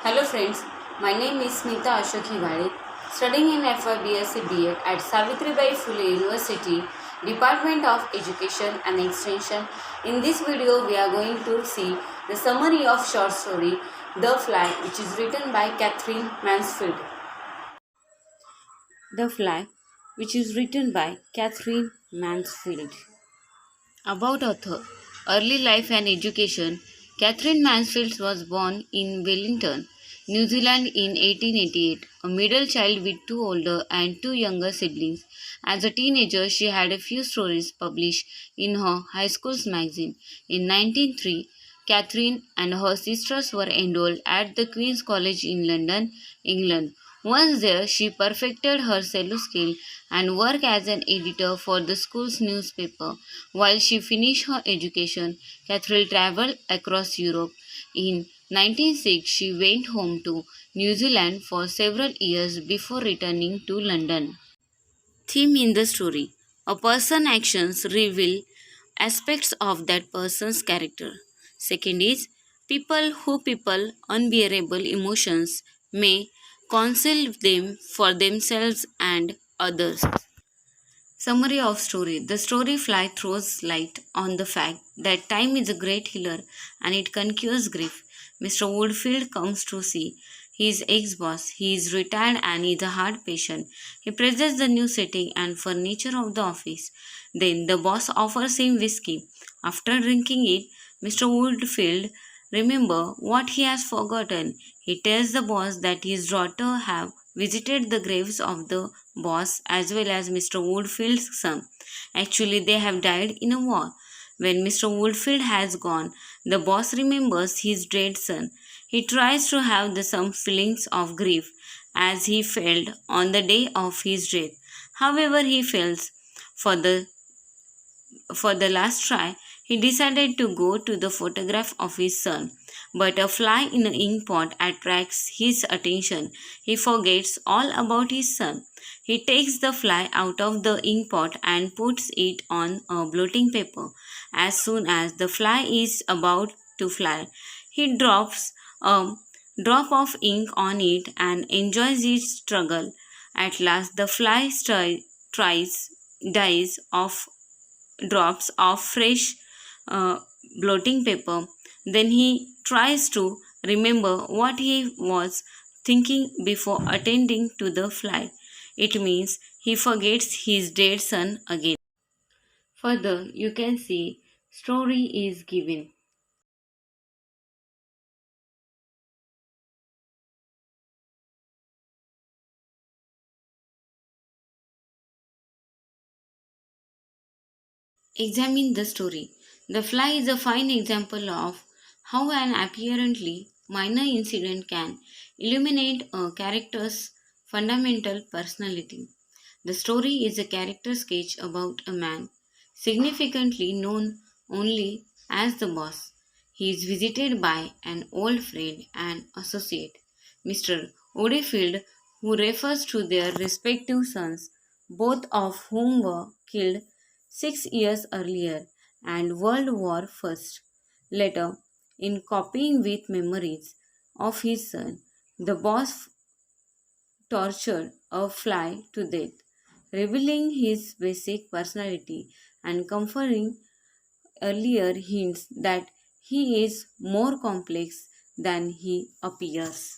Hello friends, my name is Smita Ashok Hiwale, studying in FYBSc BEd at Savitribai Phule University, Department of Education and Extension. In this video, we are going to see the summary of short story The Fly, which is written by Catherine Mansfield. The Fly, which is written by Catherine Mansfield. About author, early life and education. Catherine Mansfield was born in Wellington, New Zealand in 1888, a middle child with two older and two younger siblings. As a teenager, she had a few stories published in her high school's magazine. In 1903, Catherine and her sisters were enrolled at the Queen's College in London, England. Once there, she perfected her cello skill and worked as an editor for the school's newspaper. While she finished her education, Catherine traveled across Europe. In 1906, she went home to New Zealand for several years before returning to London. Theme in the story: a person's actions reveal aspects of that person's character. Second is people unbearable emotions may conceal them for themselves and others. Summary of story: the story Fly throws light on the fact that time is a great healer and it cures grief. Mr. Woodfield comes to see his ex-boss. He is retired and is a hard patient. He praises the new setting and furniture of the office. Then the boss offers him whiskey. After drinking it, Mr. Woodfield remember what he has forgotten. He tells the boss that his daughter have visited the graves of the boss as well as Mr. Woodfield's son. Actually, they have died in a war. When Mr. Woodfield has gone, the boss remembers his dead son. He tries to have the some feelings of grief as he felt on the day of his death. However, he fails. For the for the last try, he decided to go to the photograph of his son. But a fly in an ink pot attracts his attention. He forgets all about his son. He takes the fly out of the ink pot and puts it on a blotting paper. As soon as the fly is about to fly, he drops a drop of ink on it and enjoys its struggle. At last, the fly dies of drops of fresh uh, blotting paper. Then he tries to remember what he was thinking before attending to the fly. It means he forgets his dead son again. Further, you can see story is given. Examine the story. The Fly is a fine example of how an apparently minor incident can illuminate a character's fundamental personality. The story is a character sketch about a man, significantly known only as the boss. He is visited by an old friend and associate, Mr. Odefield, who refers to their respective sons, both of whom were killed 6 years earlier and World War First. Later, in copying with memories of his son, the boss tortured a fly to death, revealing his basic personality and confirming earlier hints that he is more complex than he appears.